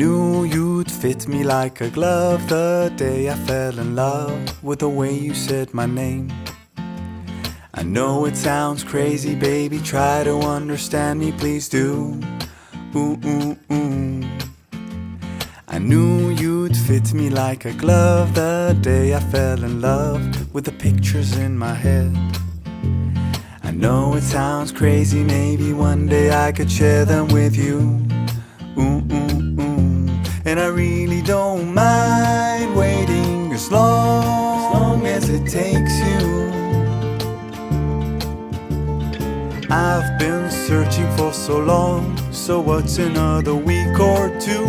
knew you'd fit me like a glove the day I fell in love with the way you said my name. I know it sounds crazy, baby, try to understand me, please do. Ooh, ooh, ooh. I knew you'd fit me like a glove the day I fell in love with the pictures in my head. I know it sounds crazy, maybe one day I could share them with you. Ooh, ooh, ooh. And I really don't mind waiting as long as it takes you. I've been searching for so long, so what's another week or two?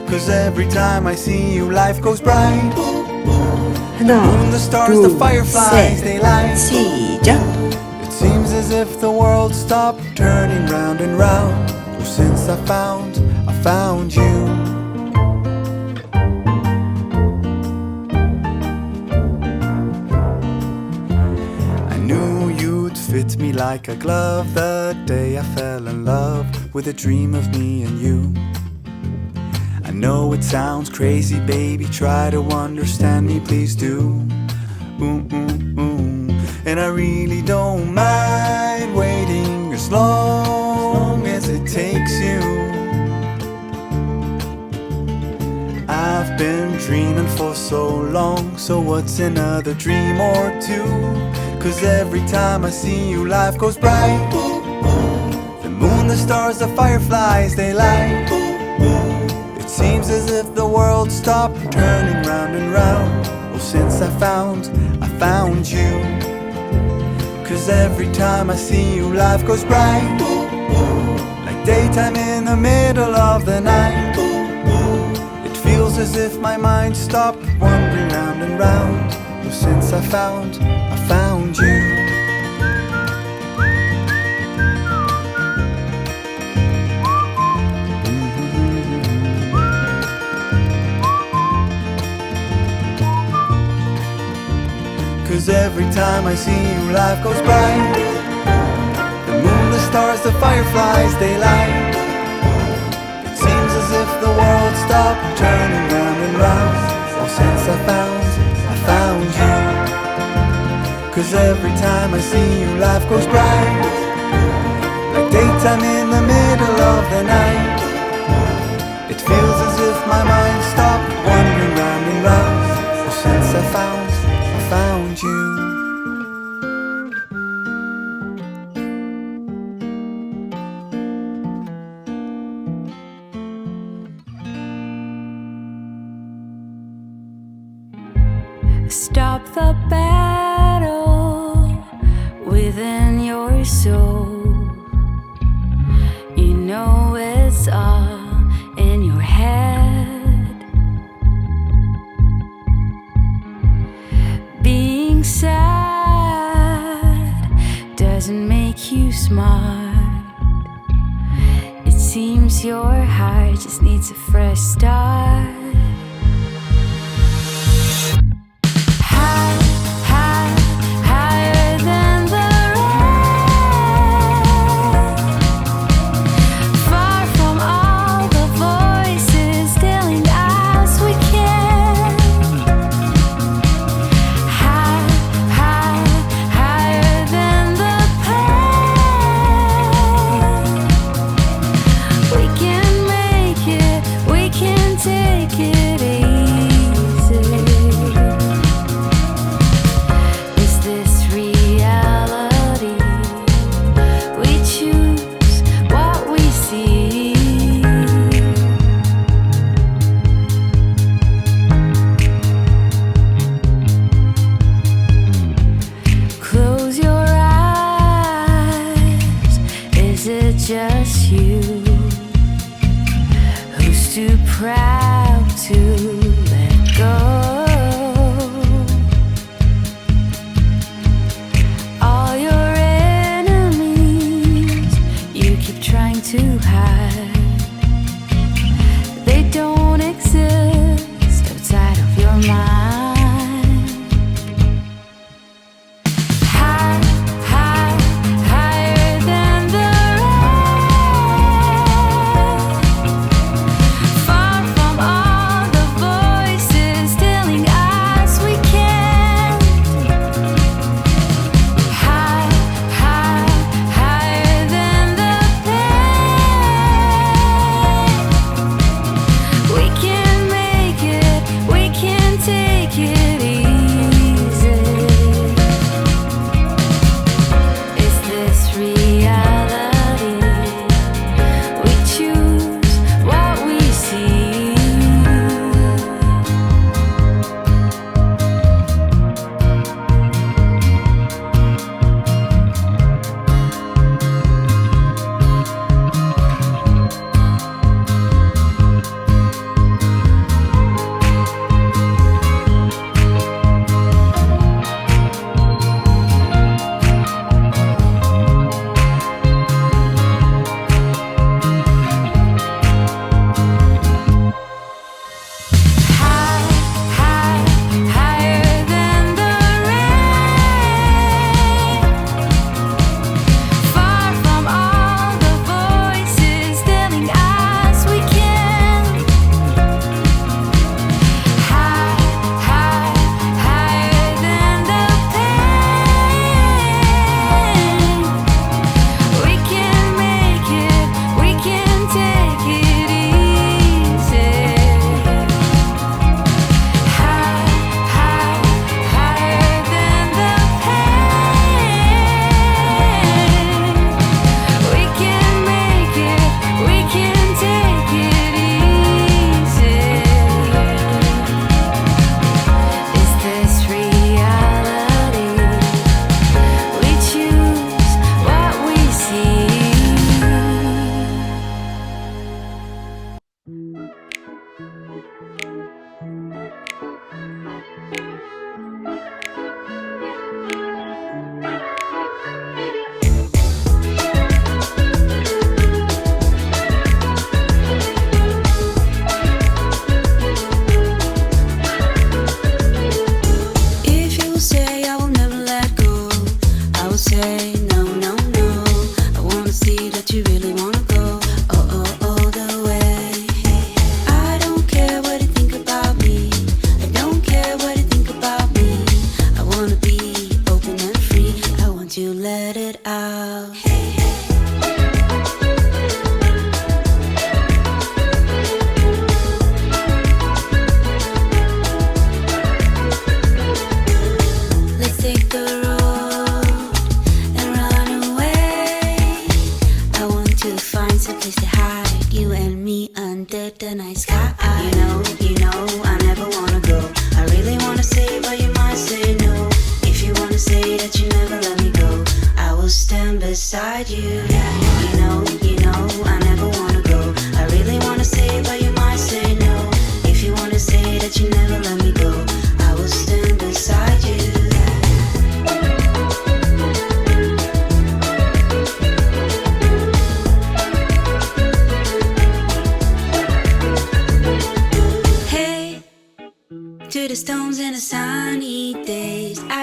Cause every time I see you life goes bright. 하나, The stars, the fireflies, they light. 시작! It seems as if the world stopped turning round and round. Oh, since I found you. I knew you'd fit me like a glove the day I fell in love with a dream of me and you. I know it sounds crazy, baby, try to understand me, please do. Ooh, ooh, ooh. And I really don't mind waiting as long as it takes you. I've been dreaming for so long, so what's another dream or two? Cause every time I see you life goes bright. The moon, the stars, the fireflies, they light. It seems as if the world stopped turning round and round. Oh, since I found you. Cause every time I see you life goes bright. Like daytime in the middle of the night. It feels as if my mind stopped wandering round and round. Oh, since I found you. Cause every time I see you life goes bright. The moon, the stars, the fireflies, they light. It seems as if the world stopped turning round and round. Oh, since I found you. Cause every time I see you life goes bright. Like daytime in the middle of the night. It feels as if my mind stopped wandering round and round. Oh, since I found you. Stop the battle within your soul. You know it's all in your head. Being sad doesn't make you smart. It seems your heart just needs a fresh start. Take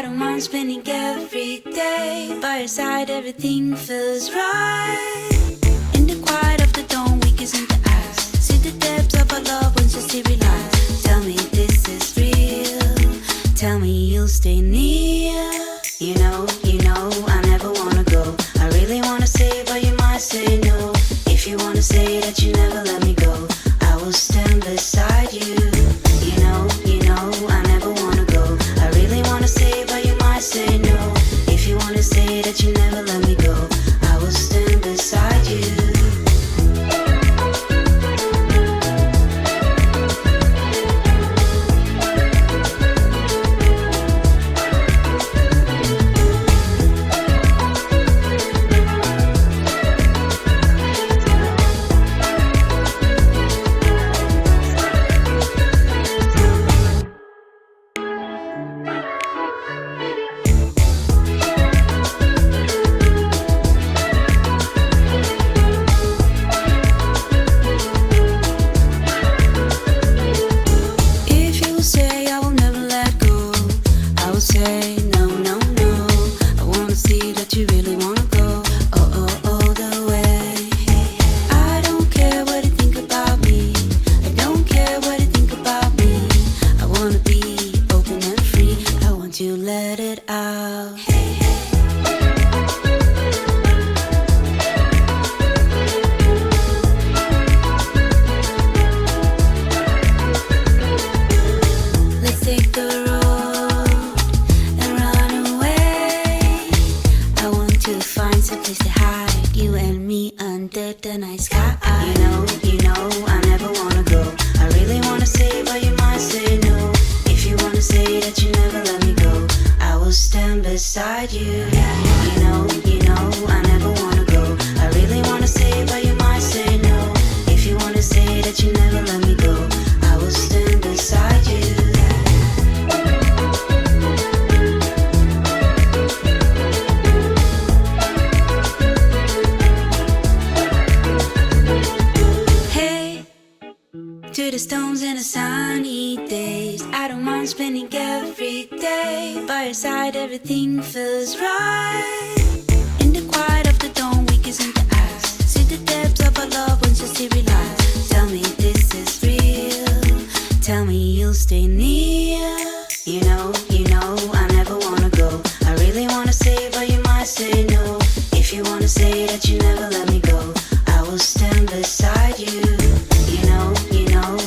I don't mind spending every day by your side. Everything feels right. In the quiet of the dawn, we kiss into eyes. See the depths of our love once you see realize. Tell me this is real. Tell me you'll stay near. You know, I never wanna go. I really wanna say, but you might say no. If you wanna say that you never let me go, I will stand beside you. You know, I never wanna go. I really wanna say, but you might say no. If you wanna say that you never let me go, I will stand beside you. Everything feels right. In the quiet of the dawn, we kiss into eyes. See the depths of our love once you see realize. Tell me this is real. Tell me you'll stay near. You know, I never wanna go. I really wanna say, but you might say no. If you wanna say that you never let me go, I will stand beside you. You know,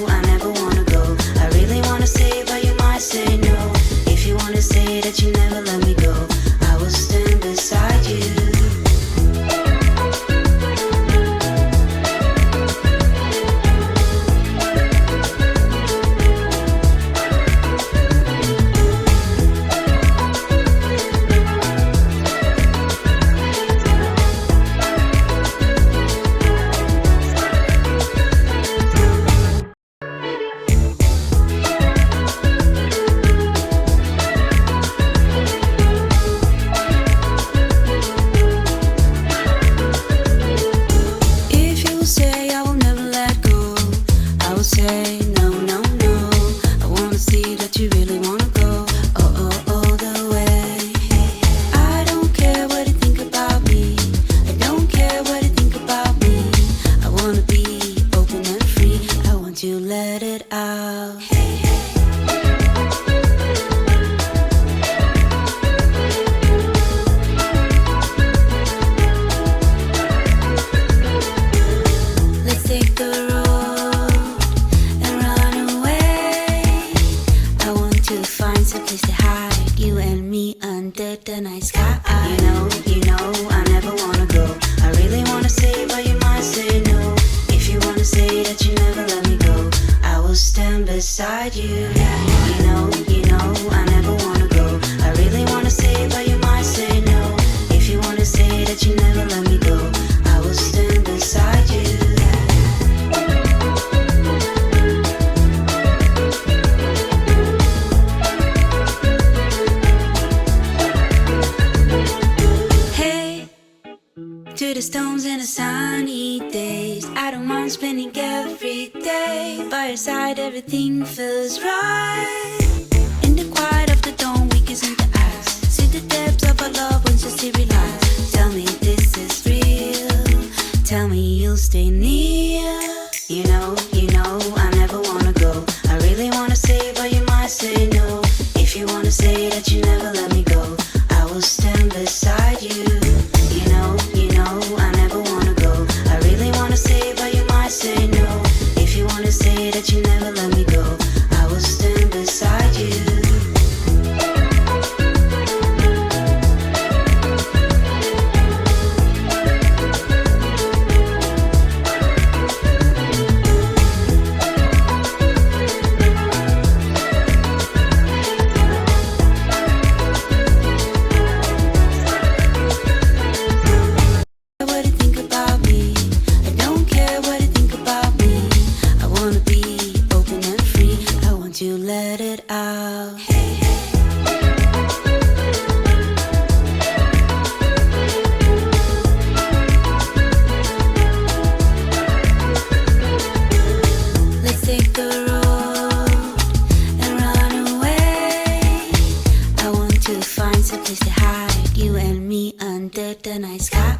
I never wanna go. I really wanna say, but you might say no. If you wanna say that you never let me go, I will stand beside you. Beside you, you know, I never wanna go. I really wanna say, but you might say no. If you wanna say that you never let me go, I will stand beside you. Hey, to the stones and the sunny days, I don't mind spending every day by your side. Everything feels right. In the quiet of the dawn, we kiss into eyes. our loved ones just to realize. Tell me this is real. Tell me you'll stay near. You know, I never wanna go. I really wanna say, but you might say no. If you wanna say that you never let me go, I will stand beside you. You know, I never wanna go. I really wanna say, but you might say no. If you wanna say that you never let me go, I will stand beside you. What you think about me? I don't care what you think about me. I wanna be open and free. I want to let it out. Hey, hey. Let's take the road and run away. I want to find some place to hide, you and me under the night sky.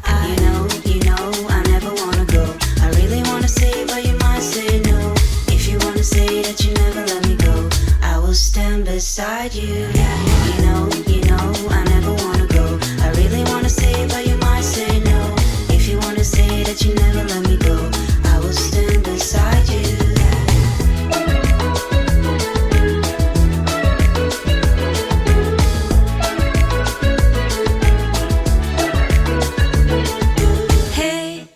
You know, I never wanna go. I really wanna say, but you might say no. If you wanna say that you never let me go, I will stand beside you. You know, I never wanna go. I really wanna say, but you might say no. If you wanna say that you never let me go, I will stand beside you. Hey,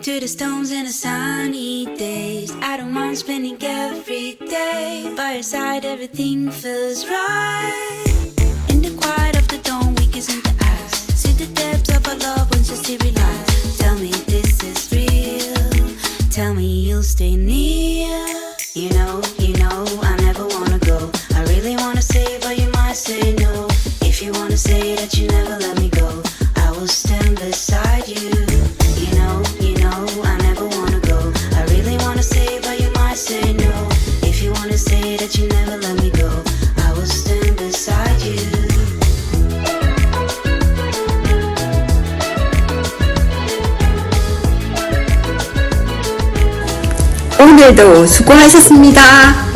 to the stones and the sunny days, I don't mind spending every day by your side. Everything feels right. In the quiet of the dawn, we kiss in the eyes. See the depths of our love once just to realize. Tell me this is real. Tell me you'll stay near. You know, I never wanna go. I really wanna say, but you might say no. If you wanna say that you never let me go, I will stand beside you. You know, I never wanna go. I really wanna say, but you might say no. If you wanna say that you never let me go, I will stand beside you. 오늘도 수고하셨습니다.